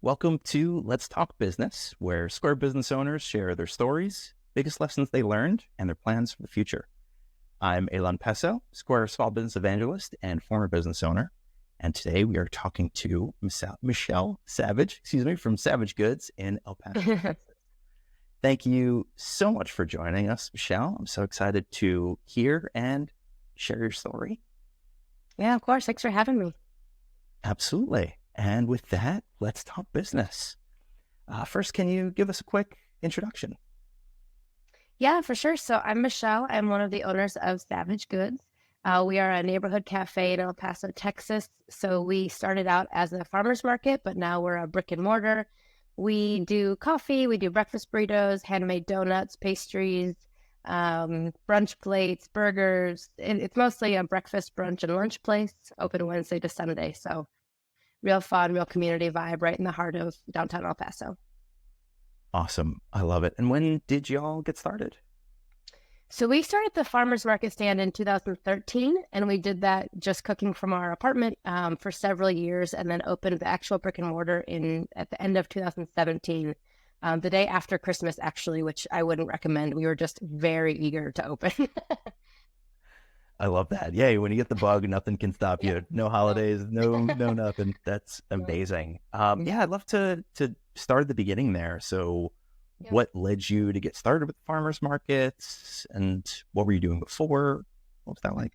Welcome to Let's Talk Business, where Square business owners share their stories, biggest lessons they learned, and their plans for the future. I'm Aylon Pesso, Square Small Business Evangelist and former business owner. And today we are talking to Michelle Savage, from Savage Goods in El Paso, Texas. Thank you so much for joining us, Michelle. I'm so excited to hear and share your story. Yeah, of course. Thanks for having me. Absolutely. And with that, let's talk business. First, can you give us a quick introduction? Yeah, for sure. So I'm Michelle. I'm one of the owners of Savage Goods. We are a neighborhood cafe in El Paso, Texas. So we started out as a farmer's market, but now we're a brick and mortar. We do coffee, we do breakfast burritos, handmade donuts, pastries, brunch plates, burgers. It's mostly a breakfast, brunch, and lunch place, open Wednesday to Sunday. So real fun, real community vibe right in the heart of downtown El Paso. Awesome. I love it. And when did y'all get started? So we started the farmers market stand in 2013, and we did that just cooking from our apartment for several years, and then opened the actual brick and mortar at the end of 2017, the day after Christmas, actually, which I wouldn't recommend. We were just very eager to open. I love that. Yay. When you get the bug, nothing can stop you. No holidays, no nothing. That's amazing. I'd love to start at the beginning there. So what led you to get started with farmers markets, and what were you doing before? What was that like?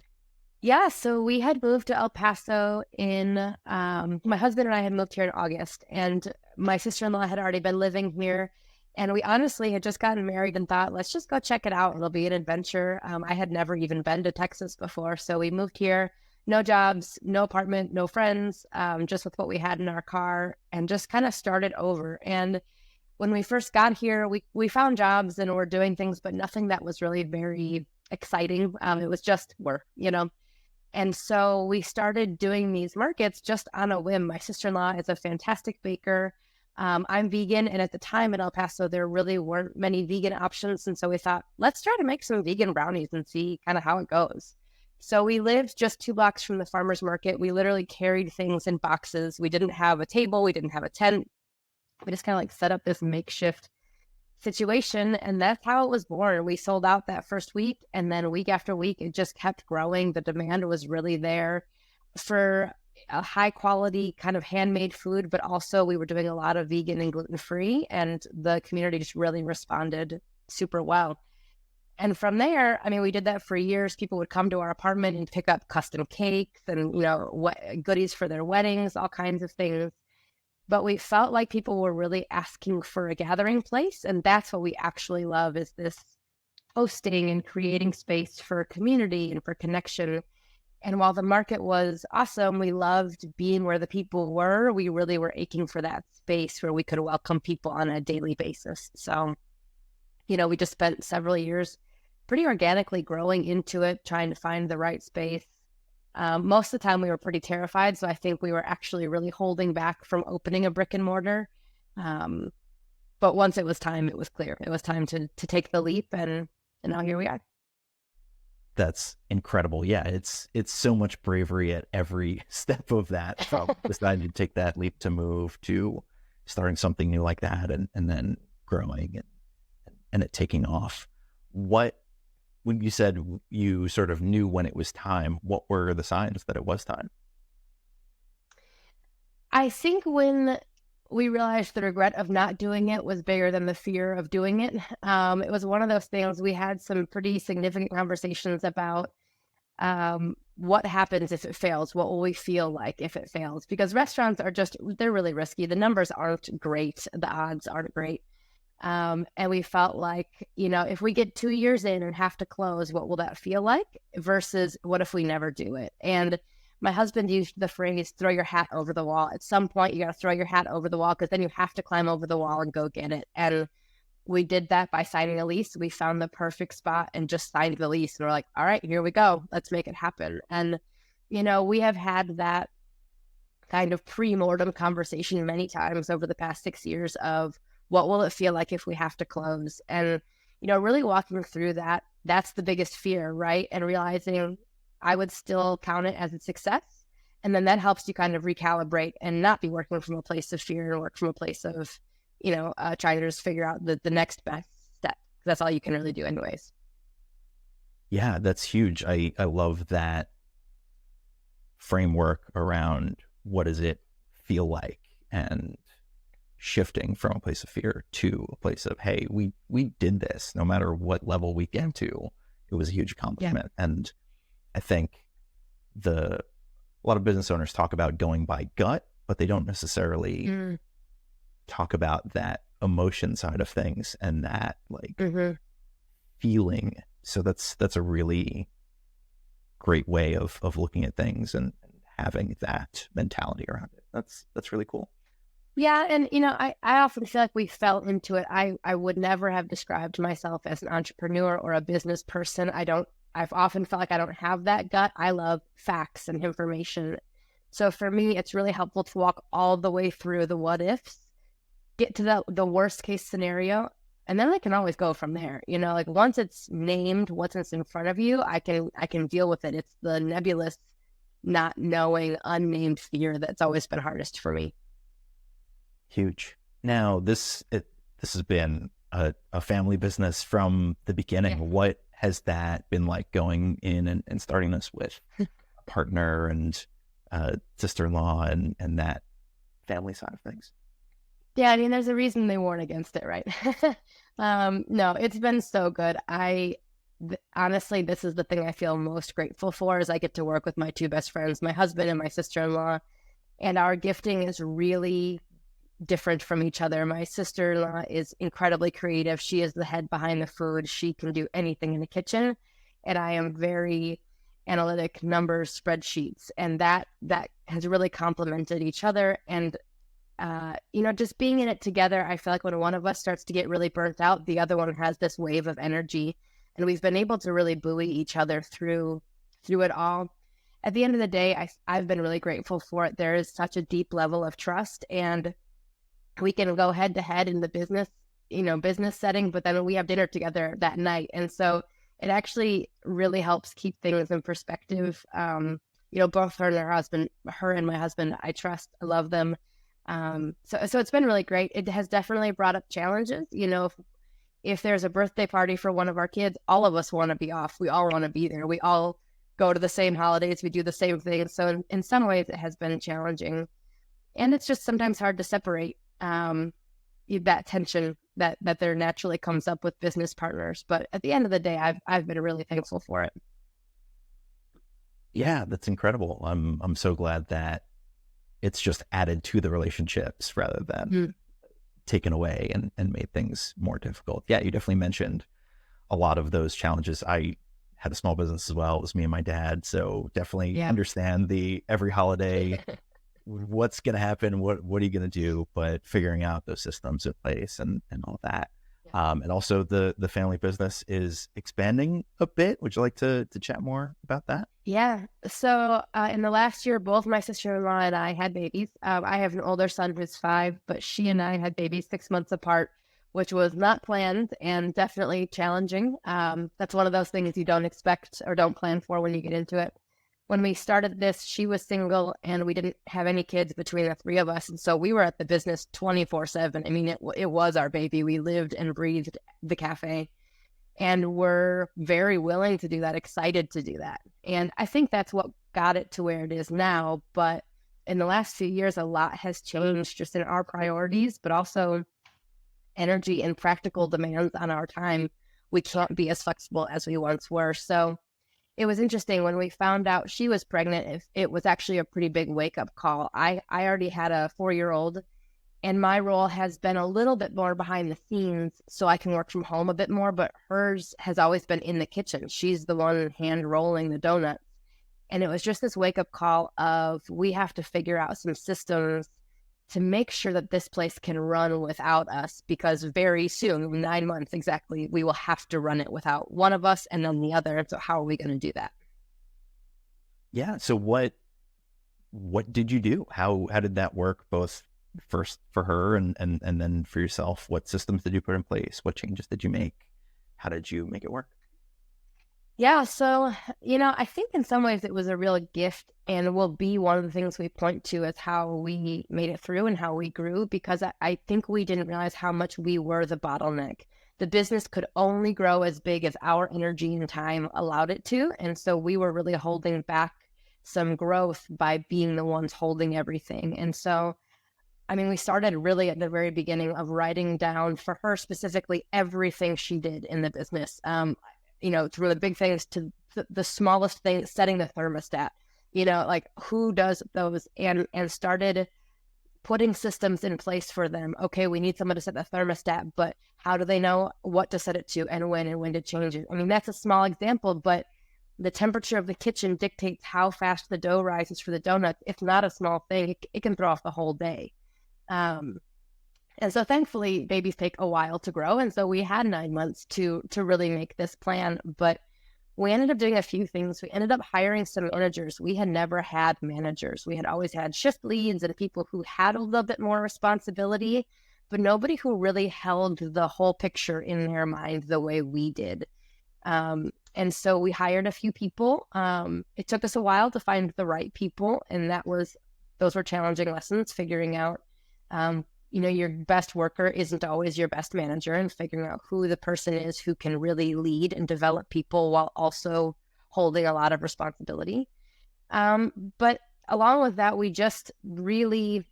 Yeah, so we had moved to El Paso my husband and I had moved here in August, and my sister-in-law had already been living here. And we honestly had just gotten married and thought, let's just go check it out. It'll be an adventure. I had never even been to Texas before. So we moved here, no jobs, no apartment, no friends, just with what we had in our car, and just kind of started over. And when we first got here, we found jobs and were doing things, but nothing that was really very exciting. It was just work. And so we started doing these markets just on a whim. My sister-in-law is a fantastic baker. I'm vegan, and at the time in El Paso, there really weren't many vegan options. And so we thought, let's try to make some vegan brownies and see kind of how it goes. So we lived just 2 blocks from the farmer's market. We literally carried things in boxes. We didn't have a table. We didn't have a tent. We just kind of set up this makeshift situation, and that's how it was born. We sold out that first week, and then week after week, it just kept growing. The demand was really there for a high quality kind of handmade food, but also we were doing a lot of vegan and gluten-free, and the community just really responded super well. And from there, I mean, we did that for years. People would come to our apartment and pick up custom cakes and, what goodies for their weddings, all kinds of things. But we felt like people were really asking for a gathering place. And that's what we actually love, is this hosting and creating space for community and for connection. And while the market was awesome, we loved being where the people were. We really were aching for that space where we could welcome people on a daily basis. So, we just spent several years pretty organically growing into it, trying to find the right space. Most of the time we were pretty terrified. So I think we were actually really holding back from opening a brick and mortar. But once it was time, it was clear. It was time to take the leap, and now here we are. That's incredible. Yeah, it's so much bravery at every step of that, from deciding to take that leap to move to starting something new like that, and then growing and it taking off. When you said you sort of knew when it was time, what were the signs that it was time? I think when we realized the regret of not doing it was bigger than the fear of doing it. It was one of those things. We had some pretty significant conversations about what happens if it fails. What will we feel like if it fails? Because restaurants they're really risky. The numbers aren't great. The odds aren't great. And we felt like, if we get 2 years in and have to close, what will that feel like? Versus what if we never do it? And my husband used the phrase, throw your hat over the wall. At some point, you got to throw your hat over the wall, because then you have to climb over the wall and go get it. And we did that by signing a lease. We found the perfect spot and just signed the lease. And we're like, all right, here we go. Let's make it happen. And, we have had that kind of pre-mortem conversation many times over the past 6 years of, what will it feel like if we have to close? And, really walking through that, that's the biggest fear, right? And realizing I would still count it as a success. And then that helps you kind of recalibrate and not be working from a place of fear and work from a place of, trying to just figure out the next best step. That's all you can really do anyways. Yeah, that's huge. I love that framework around what does it feel like, and shifting from a place of fear to a place of, hey, we did this. No matter what level we get to, it was a huge accomplishment. Yeah. And I think a lot of business owners talk about going by gut, but they don't necessarily talk about that emotion side of things and that feeling. So that's a really great way of looking at things and having that mentality around it. That's really cool. Yeah. And, I often feel like we fell into it. I would never have described myself as an entrepreneur or a business person. I've often felt like I don't have that gut. I love facts and information. So for me, it's really helpful to walk all the way through the what ifs, get to the worst case scenario, and then I can always go from there. Like once it's named, once it's in front of you, I can deal with it. It's the nebulous, not knowing, unnamed fear that's always been hardest for me. Huge. Now, this has been a family business from the beginning. Yeah. What has that been like, going in and starting this with a partner and sister-in-law and that family side of things? Yeah, I mean, there's a reason they warn against it, right? No, it's been so good. Honestly, this is the thing I feel most grateful for, is I get to work with my two best friends, my husband and my sister-in-law, and our gifting is really different from each other. My sister-in-law is incredibly creative. She is the head behind the food. She can do anything in the kitchen. And I am very analytic, numbers, spreadsheets. And that has really complemented each other. And, just being in it together, I feel like when one of us starts to get really burnt out, the other one has this wave of energy. And we've been able to really buoy each other through it all. At the end of the day, I've been really grateful for it. There is such a deep level of trust, and we can go head to head in the business setting, but then we have dinner together that night. And so it actually really helps keep things in perspective. Both her and my husband, I trust, I love them. So it's been really great. It has definitely brought up challenges. If there's a birthday party for one of our kids, all of us want to be off. We all want to be there. We all go to the same holidays. We do the same thing. So in some ways it has been challenging, and it's just sometimes hard to separate that tension that there naturally comes up with business partners. But at the end of the day, I've been really thankful for it. Yeah, that's incredible. I'm so glad that it's just added to the relationships rather than taken away and made things more difficult. Yeah, you definitely mentioned a lot of those challenges. I had a small business as well. It was me and my dad. So definitely understand the every holiday what's going to happen, what are you going to do, but figuring out those systems in place and all that. And also the family business is expanding a bit. Would you like to chat more about that? Yeah. So in the last year, both my sister-in-law and I had babies. I have an older son who's 5, but she and I had babies 6 months apart, which was not planned and definitely challenging. That's one of those things you don't expect or don't plan for when you get into it. When we started this, she was single and we didn't have any kids between the 3 of us. And so we were at the business 24/7. I mean, it was our baby. We lived and breathed the cafe, and we're very willing to do that, excited to do that. And I think that's what got it to where it is now. But in the last few years, a lot has changed just in our priorities, but also energy and practical demands on our time. We can't be as flexible as we once were. So it was interesting when we found out she was pregnant. It was actually a pretty big wake-up call. I already had a 4-year-old, and my role has been a little bit more behind the scenes so I can work from home a bit more, but hers has always been in the kitchen. She's the one hand rolling the donuts. And it was just this wake-up call of, we have to figure out some systems to make sure that this place can run without us, because very soon, 9 months exactly, we will have to run it without one of us and then the other. So how are we going to do that? Yeah. So what did you do? How did that work, both first for her and then for yourself? What systems did you put in place? What changes did you make? How did you make it work? Yeah, so, I think in some ways it was a real gift and will be one of the things we point to as how we made it through and how we grew, because I think we didn't realize how much we were the bottleneck. The business could only grow as big as our energy and time allowed it to. And so we were really holding back some growth by being the ones holding everything. And so, I mean, we started really at the very beginning of writing down for her specifically everything she did in the business. Through the big things to the smallest thing, setting the thermostat, like who does those, and started putting systems in place for them. Okay, we need someone to set the thermostat, but how do they know what to set it to and when to change it? I mean, that's a small example, but the temperature of the kitchen dictates how fast the dough rises for the donuts. It's not a small thing. It can throw off the whole day. Um, and so thankfully babies take a while to grow. And so we had 9 months to really make this plan, but we ended up doing a few things. We ended up hiring some managers. We had never had managers. We had always had shift leads and people who had a little bit more responsibility, but nobody who really held the whole picture in their mind the way we did. And so we hired a few people. It took us a while to find the right people. And those were challenging lessons, figuring out, your best worker isn't always your best manager, and figuring out who the person is who can really lead and develop people while also holding a lot of responsibility. But along with that, we just really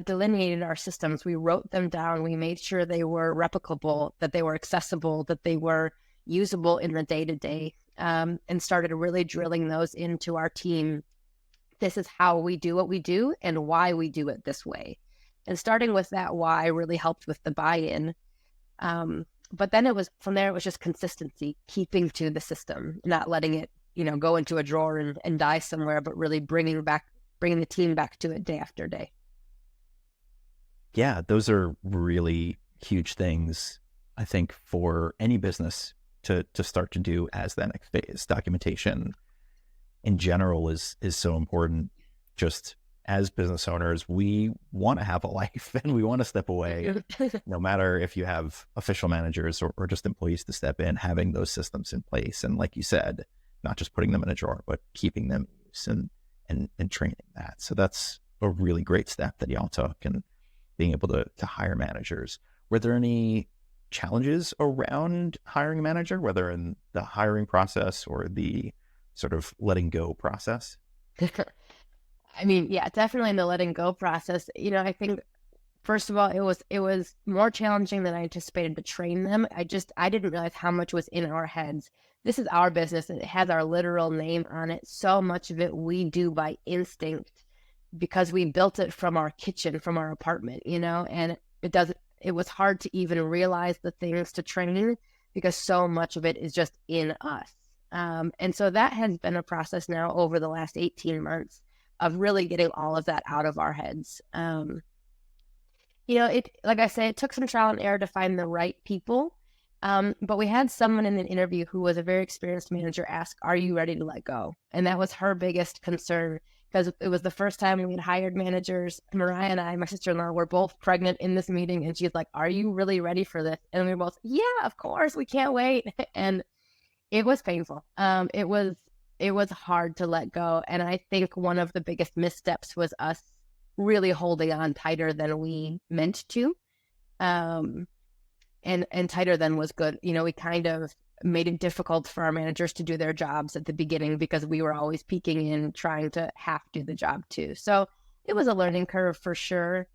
delineated our systems. We wrote them down. We made sure they were replicable, that they were accessible, that they were usable in the day-to-day, and started really drilling those into our team. This is how we do what we do and why we do it this way. And starting with that why really helped with the buy-in. But then from there, it was just consistency, keeping to the system, not letting it, go into a drawer and die somewhere, but really bringing the team back to it day after day. Yeah, those are really huge things, I think, for any business to start to do as that next phase. Documentation in general is so important. Just as business owners, we want to have a life and we want to step away, no matter if you have official managers or just employees to step in, having those systems in place. And like you said, not just putting them in a drawer, but keeping them in use and training that. So that's a really great step that y'all took, and being able to hire managers. Were there any challenges around hiring a manager, whether in the hiring process or the sort of letting go process? I mean, yeah, definitely in the letting go process. I think first of all, it was more challenging than I anticipated to train them. I didn't realize how much was in our heads. This is our business and it has our literal name on it. So much of it we do by instinct because we built it from our kitchen, from our apartment, and it was hard to even realize the things to train because so much of it is just in us. And so that has been a process now over the last 18 months of really getting all of that out of our heads. Like I say, it took some trial and error to find the right people. But we had someone in an interview who was a very experienced manager ask, "Are you ready to let go?" And that was her biggest concern because it was the first time we had hired managers. Mariah and I, my sister-in-law, were both pregnant in this meeting. And she's like, "Are you really ready for this?" And we were both, "Yeah, of course. We can't wait." And it was painful. It was hard to let go. And I think one of the biggest missteps was us really holding on tighter than we meant to. And tighter than was good. We kind of made it difficult for our managers to do their jobs at the beginning because we were always peeking in, trying to half do the job too. So it was a learning curve for sure.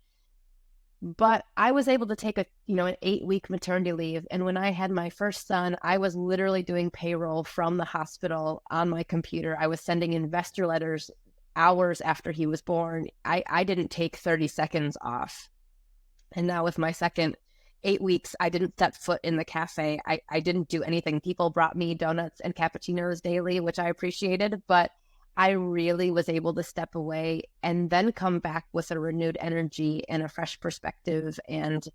But I was able to take an 8-week maternity leave. And when I had my first son, I was literally doing payroll from the hospital on my computer. I was sending investor letters hours after he was born. I didn't take 30 seconds off. And now with my second 8 weeks, I didn't step foot in the cafe. I didn't do anything. People brought me donuts and cappuccinos daily, which I appreciated, but I really was able to step away and then come back with a renewed energy and a fresh perspective and,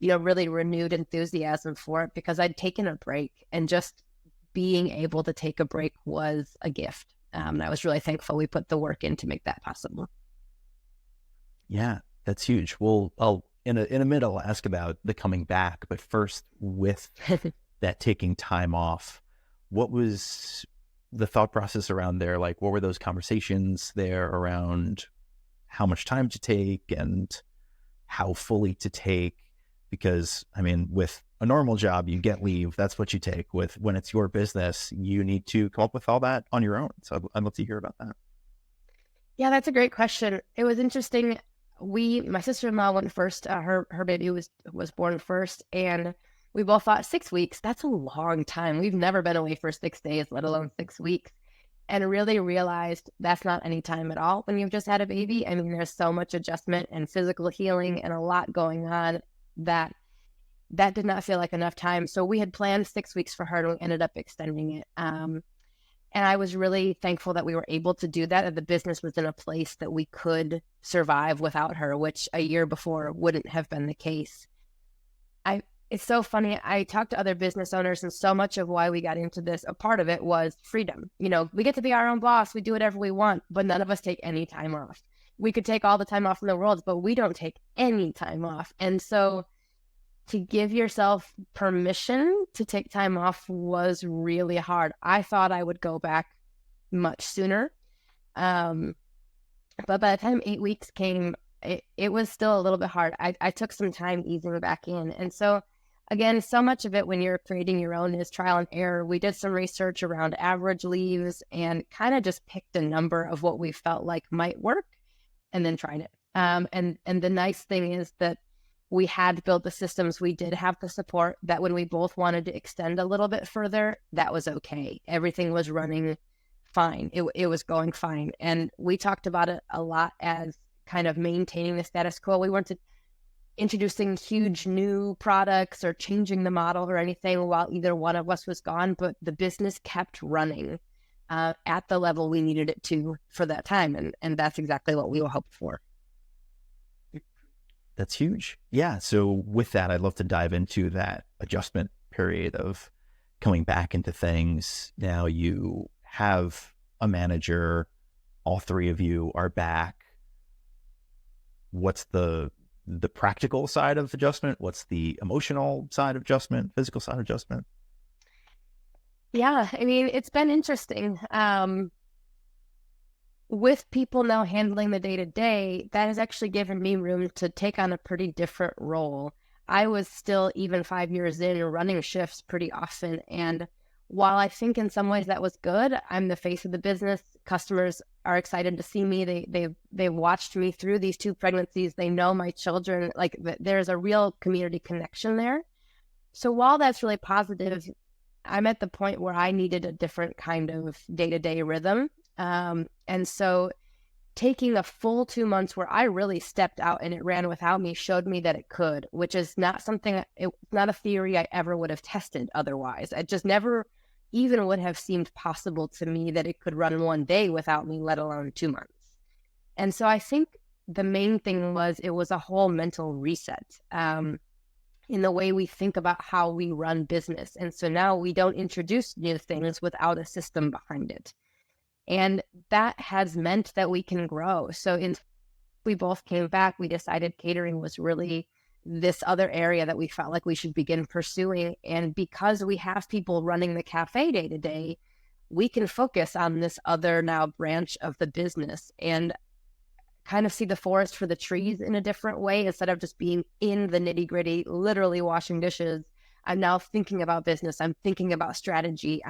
really renewed enthusiasm for it because I'd taken a break, and just being able to take a break was a gift. And I was really thankful we put the work in to make that possible. Yeah, that's huge. Well, in a minute, I'll ask about the coming back, but first with that taking time off, what was the thought process around there? Like, what were those conversations there around how much time to take and how fully to take? Because, I mean, with a normal job, you get leave. That's what you take. When it's your business, you need to come up with all that on your own. So I'd love to hear about that. Yeah, that's a great question. It was interesting. My sister-in-law went first. Her baby was born first, and we both thought 6 weeks. That's a long time. We've never been away for 6 days, let alone 6 weeks. And really realized that's not any time at all when you've just had a baby. I mean, there's so much adjustment and physical healing and a lot going on that did not feel like enough time. So we had planned 6 weeks for her, and we ended up extending it. And I was really thankful that we were able to do that, and the business was in a place that we could survive without her, which a year before wouldn't have been the case. It's so funny. I talked to other business owners, and so much of why we got into this, a part of it was freedom. We get to be our own boss. We do whatever we want, but none of us take any time off. We could take all the time off in the world, but we don't take any time off. And so to give yourself permission to take time off was really hard. I thought I would go back much sooner. But by the time 8 weeks came, it was still a little bit hard. I took some time easing back in. And so again, so much of it when you're creating your own is trial and error. We did some research around average leaves and kind of just picked a number of what we felt like might work and then tried it. And the nice thing is that we had built the systems. We did have the support that when we both wanted to extend a little bit further, that was okay. Everything was running fine. It was going fine. And we talked about it a lot as kind of maintaining the status quo. We weren't introducing huge new products or changing the model or anything while either one of us was gone, but the business kept running at the level we needed it to for that time. And that's exactly what we were hoping for. That's huge. Yeah. So with that, I'd love to dive into that adjustment period of coming back into things. Now you have a manager, all three of you are back. What's the practical side of adjustment? What's the emotional side of adjustment, physical side of adjustment? Yeah, I mean, it's been interesting. With people now handling the day-to-day, that has actually given me room to take on a pretty different role. I was still, even 5 years in, running shifts pretty often. And while I think in some ways that was good, I'm the face of the business. Customers are excited to see me. They've watched me through these 2 pregnancies. They know my children. Like, there's a real community connection there. So while that's really positive, I'm at the point where I needed a different kind of day-to-day rhythm. And so taking a full 2 months where I really stepped out and it ran without me showed me that it could, which is not not a theory I ever would have tested otherwise. It just never even would have seemed possible to me that it could run one day without me, let alone 2 months. And so I think the main thing was it was a whole mental reset in the way we think about how we run business. And so now we don't introduce new things without a system behind it. And that has meant that we can grow. So we both came back, we decided catering was really this other area that we felt like we should begin pursuing. And because we have people running the cafe day to day, we can focus on this other now branch of the business and kind of see the forest for the trees in a different way. Instead of just being in the nitty gritty, literally washing dishes, I'm now thinking about business. I'm thinking about strategy.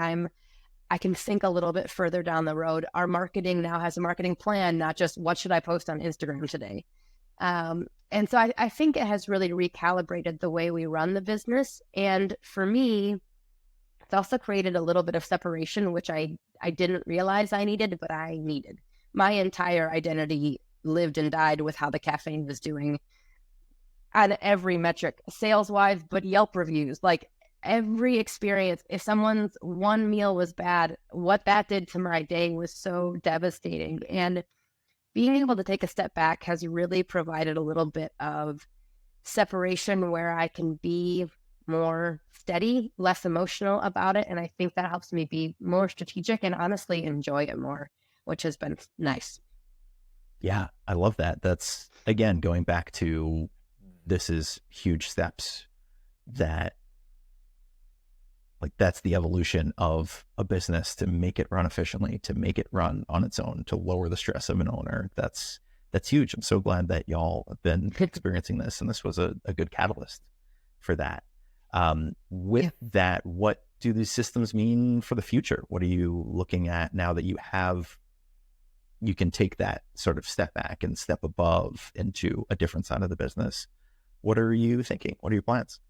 I can think a little bit further down the road. Our marketing now has a marketing plan, not just what should I post on Instagram today. And so I think it has really recalibrated the way we run the business. And for me, it's also created a little bit of separation, which I didn't realize I needed, but I needed. My entire identity lived and died with how the cafe was doing on every metric, sales-wise, but Yelp reviews, like every experience. If someone's one meal was bad, what that did to my day was so devastating. And being able to take a step back has really provided a little bit of separation where I can be more steady, less emotional about it. And I think that helps me be more strategic and honestly enjoy it more, which has been nice. Yeah, I love that. That's, again, going back to, this is huge steps that Like that's the evolution of a business, to make it run efficiently, to make it run on its own, to lower the stress of an owner. That's huge. I'm so glad that y'all have been experiencing this, and this was a good catalyst for that. With that, what do these systems mean for the future? What are you looking at now that you can take that sort of step back and step above into a different side of the business? What are you thinking? What are your plans?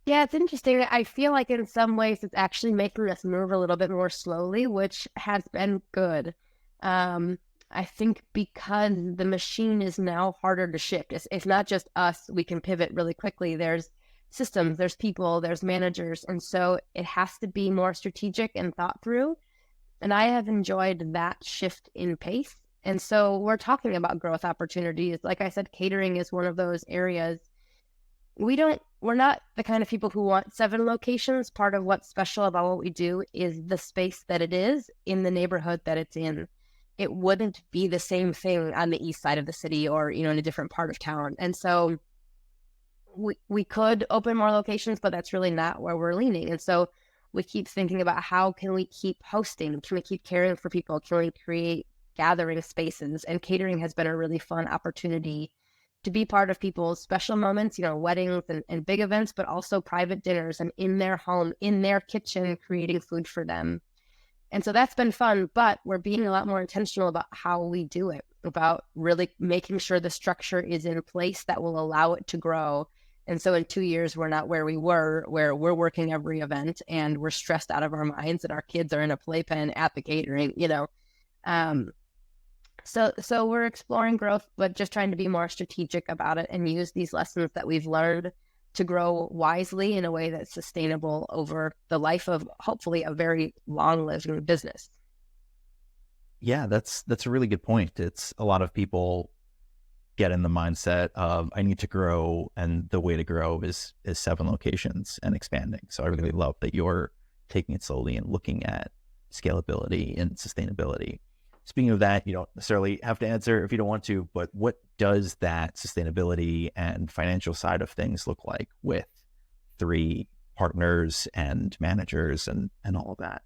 Yeah, it's interesting. I feel like in some ways it's actually making us move a little bit more slowly, which has been good. I think because the machine is now harder to shift. It's not just us. We can pivot really quickly. There's systems, there's people, there's managers. And so it has to be more strategic and thought through. And I have enjoyed that shift in pace. And so we're talking about growth opportunities. Like I said, catering is one of those areas. We're not the kind of people who want 7 locations. Part of what's special about what we do is the space that it is in the neighborhood that it's in. It wouldn't be the same thing on the east side of the city or, in a different part of town. And so we could open more locations, but that's really not where we're leaning. And so we keep thinking about how can we keep hosting? Can we keep caring for people? Can we create gathering spaces? And catering has been a really fun opportunity to be part of people's special moments, weddings and big events, but also private dinners and in their home, in their kitchen, creating food for them. And so that's been fun, but we're being a lot more intentional about how we do it, about really making sure the structure is in place that will allow it to grow. And so in 2 years, we're not where we were, where we're working every event and we're stressed out of our minds and our kids are in a playpen at the catering, So we're exploring growth, but just trying to be more strategic about it and use these lessons that we've learned to grow wisely in a way that's sustainable over the life of hopefully a very long-living business. Yeah, that's a really good point. It's a lot of people get in the mindset of I need to grow, and the way to grow is 7 locations and expanding. So I really love that you're taking it slowly and looking at scalability and sustainability. Speaking of that, you don't necessarily have to answer if you don't want to, but what does that sustainability and financial side of things look like with 3 partners and managers and all of that?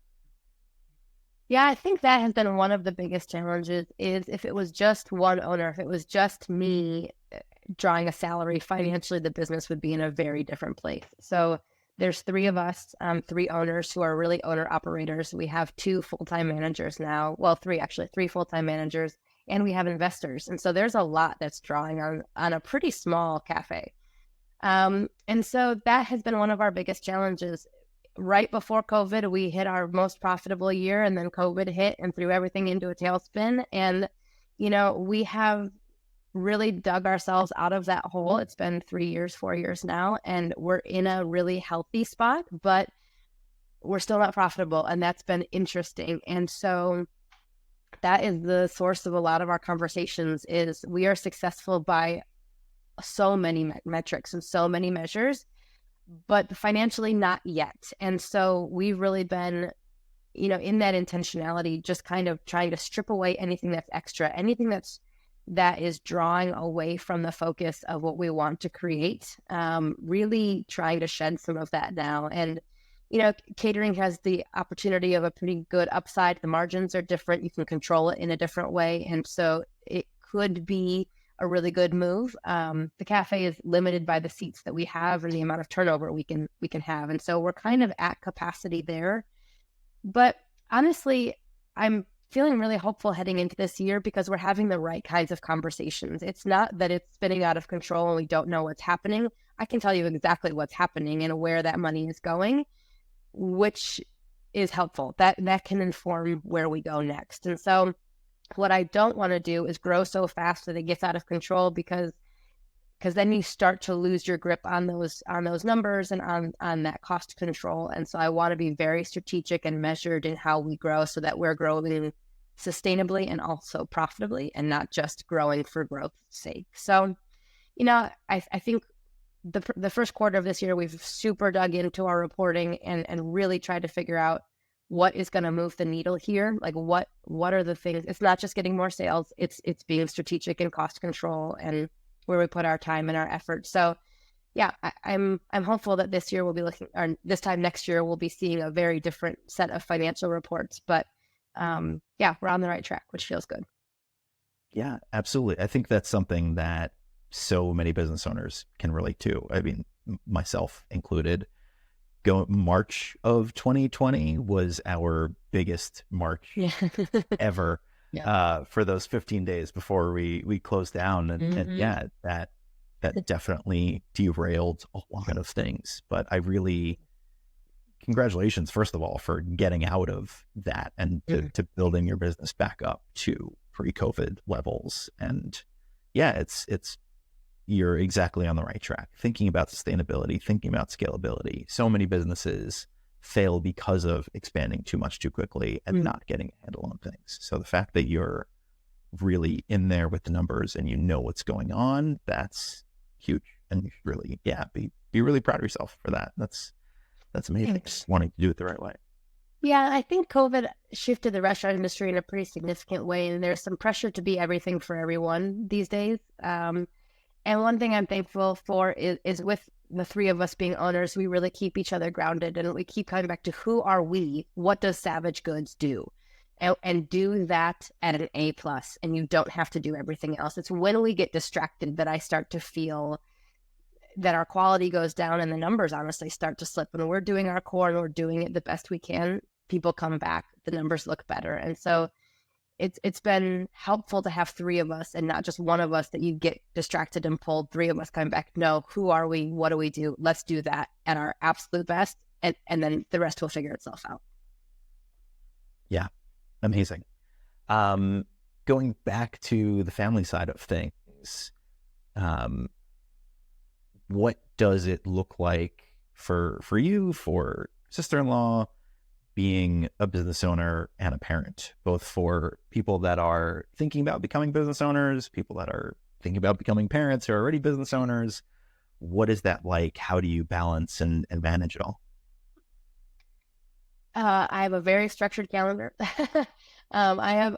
Yeah, I think that has been one of the biggest challenges is if it was just one owner, if it was just me drawing a salary, financially, the business would be in a very different place. So there's 3 of us, 3 owners who are really owner operators. We have 2 full-time managers now. Well, 3 actually, 3 full-time managers, and we have investors. And so there's a lot that's drawing on a pretty small cafe. And so that has been one of our biggest challenges. Right before COVID, we hit our most profitable year, and then COVID hit and threw everything into a tailspin. And, we have really dug ourselves out of that hole. It's been 3 years, 4 years now, and we're in a really healthy spot, but we're still not profitable. And that's been interesting. And so that is the source of a lot of our conversations is we are successful by so many metrics and so many measures, but financially not yet. And so we've really been, in that intentionality, just kind of trying to strip away anything that's extra, anything that is drawing away from the focus of what we want to create, really trying to shed some of that now. And, catering has the opportunity of a pretty good upside. The margins are different. You can control it in a different way. And so it could be a really good move. The cafe is limited by the seats that we have and the amount of turnover we can have. And so we're kind of at capacity there. But honestly, I'm feeling really hopeful heading into this year because we're having the right kinds of conversations. It's not that it's spinning out of control and we don't know what's happening. I can tell you exactly what's happening and where that money is going, which is helpful. That can inform where we go next. And so what I don't want to do is grow so fast that it gets out of control because then you start to lose your grip on those numbers and on that cost control. And so I want to be very strategic and measured in how we grow so that we're growing sustainably and also profitably and not just growing for growth's sake. So, I think the first quarter of this year, we've super dug into our reporting and really tried to figure out what is going to move the needle here. Like what are the things? It's not just getting more sales. It's being strategic and cost control and where we put our time and our effort. So yeah, I'm hopeful that this year we'll be looking, or this time next year we'll be seeing a very different set of financial reports. But yeah, we're on the right track, which feels good. Yeah, absolutely. I think that's something that so many business owners can relate to. I mean, myself included. March of 2020 was our biggest March Yeah. ever, Yeah. for those 15 days before we closed down. And Hmm. yeah, that definitely derailed a lot of things. But I really, congratulations, first of all, for getting out of that and to building your business back up to pre-COVID levels. And yeah, it's you're exactly on the right track. Thinking about sustainability, thinking about scalability. So many businesses fail because of expanding too much too quickly and not getting a handle on things. So the fact that you're really in there with the numbers and you know what's going on, that's huge. And you should really, yeah, be really proud of yourself for that. That's amazing. Thanks. Just wanting to do it the right way. Yeah, I think COVID shifted the restaurant industry in a pretty significant way, and there's some pressure to be everything for everyone these days. And one thing I'm thankful for is with the three of us being owners, we really keep each other grounded, and we keep coming back to who are we? What does Savage Goods do? And do that at an A plus, and you don't have to do everything else. It's when we get distracted that I start to feel that our quality goes down and the numbers honestly start to slip. When we're doing our core and we're doing it the best we can, people come back, the numbers look better. And so it's been helpful to have three of us and not just one of us that you get distracted and pulled. Three of us coming back. No, who are we? What do we do? Let's do that at our absolute best. And then the rest will figure itself out. Yeah, amazing. Going back to the family side of things, what does it look like for you, for sister-in-law, being a business owner and a parent, both for people that are thinking about becoming business owners, people that are thinking about becoming parents who are already business owners? What is that like? How do you balance and manage it all? I have a very structured calendar. I have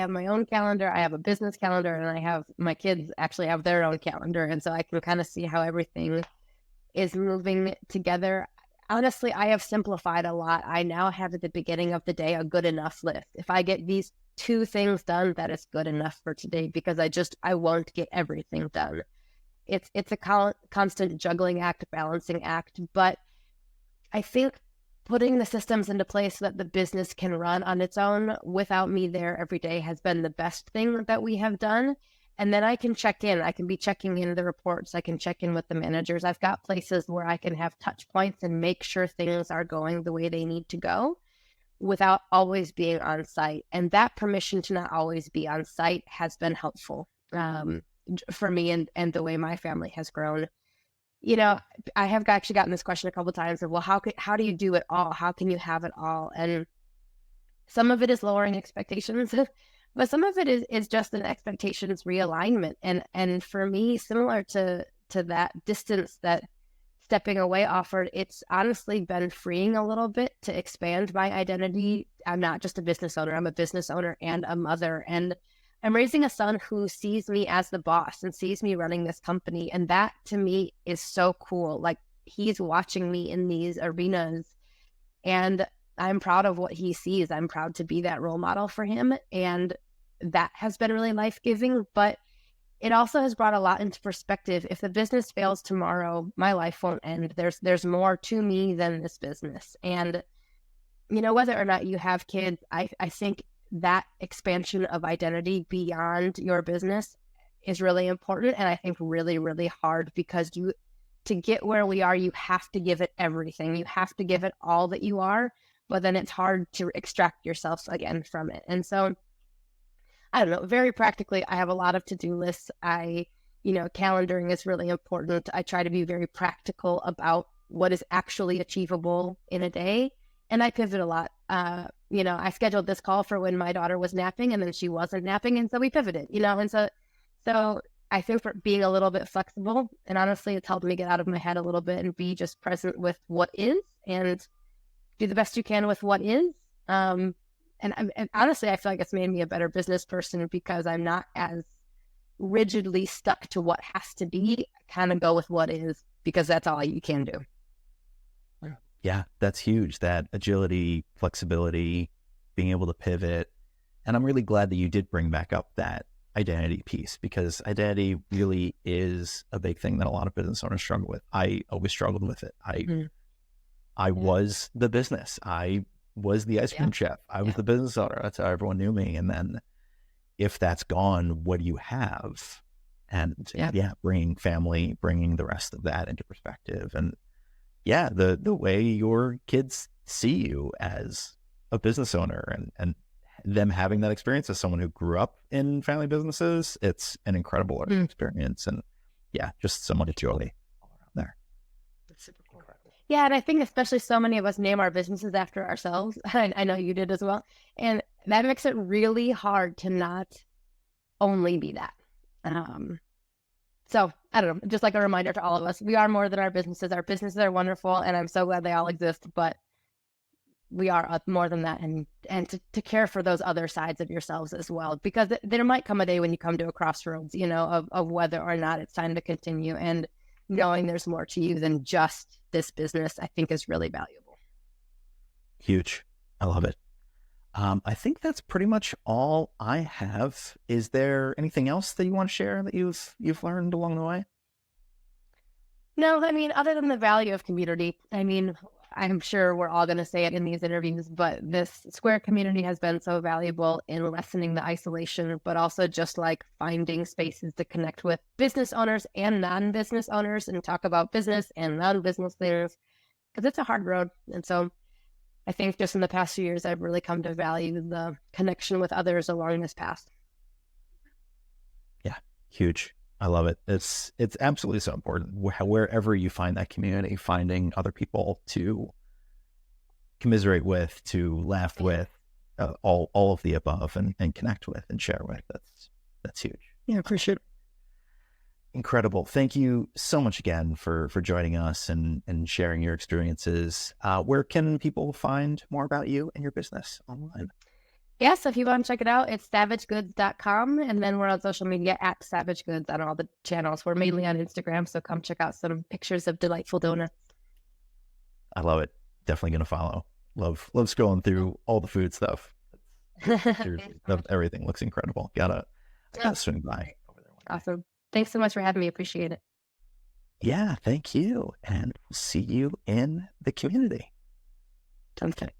my own calendar. I have a business calendar, and I have my kids actually have their own calendar, and so I can kind of see how everything is moving together. Honestly, I have simplified a lot. I now have at the beginning of the day a good enough list. If I get these two things done, that is good enough for today, because I won't get everything done. It's a constant juggling act, balancing act, but I think putting the systems into place so that the business can run on its own without me there every day has been the best thing that we have done. And then I can check in. I can be checking in the reports. I can check in with the managers. I've got places where I can have touch points and make sure things are going the way they need to go without always being on site. And that permission to not always be on site has been helpful for me and the way my family has grown. You know, I have actually gotten this question a couple of times of, well, how do you do it all? How can you have it all? And some of it is lowering expectations, but some of it is just an expectations realignment. And for me, similar to that distance that stepping away offered, it's honestly been freeing a little bit to expand my identity. I'm not just a business owner. I'm a business owner and a mother. And I'm raising a son who sees me as the boss and sees me running this company. And that to me is so cool. Like, he's watching me in these arenas, and I'm proud of what he sees. I'm proud to be that role model for him. And that has been really life-giving, but it also has brought a lot into perspective. If the business fails tomorrow, my life won't end. There's more to me than this business. And, you know, whether or not you have kids, I think that expansion of identity beyond your business is really important. And I think really, really hard, because to get where we are, you have to give it everything. You have to give it all that you are, but then it's hard to extract yourself again from it. And so, I don't know, very practically, I have a lot of to-do lists. Calendaring is really important. I try to be very practical about what is actually achievable in a day. And I pivot a lot. I scheduled this call for when my daughter was napping, and then she wasn't napping. And so we pivoted, and so I think for being a little bit flexible, and honestly, it's helped me get out of my head a little bit and be just present with what is, and do the best you can with what is. And honestly, I feel like it's made me a better business person, because I'm not as rigidly stuck to what has to be. I kind of go with what is. because that's all you can do. Yeah, that's huge. That agility, flexibility, being able to pivot. And I'm really glad that you did bring back up that identity piece, because identity really is a big thing that a lot of business owners struggle with. I always struggled with it. I was the business. I was the ice cream chef. I was the business owner. That's how everyone knew me. And then if that's gone, what do you have? And bringing family, bringing the rest of that into perspective. And the way your kids see you as a business owner, and them having that experience as someone who grew up in family businesses, it's an incredible learning experience. And just so much joy all around there. That's super cool. Yeah, and I think especially so many of us name our businesses after ourselves. I know you did as well. And that makes it really hard to not only be that. So I don't know, just like a reminder to all of us, we are more than our businesses. Our businesses are wonderful, and I'm so glad they all exist, but we are more than that, and to care for those other sides of yourselves as well, because there might come a day when you come to a crossroads, of whether or not it's time to continue, and knowing there's more to you than just this business, I think is really valuable. Huge. I love it. I think that's pretty much all I have. Is there anything else that you want to share that you've learned along the way? No, I mean, other than the value of community, I mean, I'm sure we're all going to say it in these interviews, but this Square community has been so valuable in lessening the isolation, but also just like finding spaces to connect with business owners and non-business owners and talk about business and non-business leaders, because it's a hard road. And so I think just in the past few years, I've really come to value the connection with others along this path. Yeah, huge. I love it. It's absolutely so important. Wherever you find that community, finding other people to commiserate with, to laugh with, all of the above, and connect with and share with. That's huge. Yeah, for sure. Incredible. Thank you so much again for joining us and sharing your experiences. Where can people find more about you and your business online? Yeah, so if you want to check it out, it's savagegoods.com. And then we're on social media at Savage Goods on all the channels. We're mainly on Instagram, so come check out some pictures of delightful donuts. I love it. Definitely going to follow. Love scrolling through all the food stuff. Everything looks incredible. Gotta swing by over there. Awesome. Thanks so much for having me. Appreciate it. Yeah, thank you. And see you in the community. Sounds good.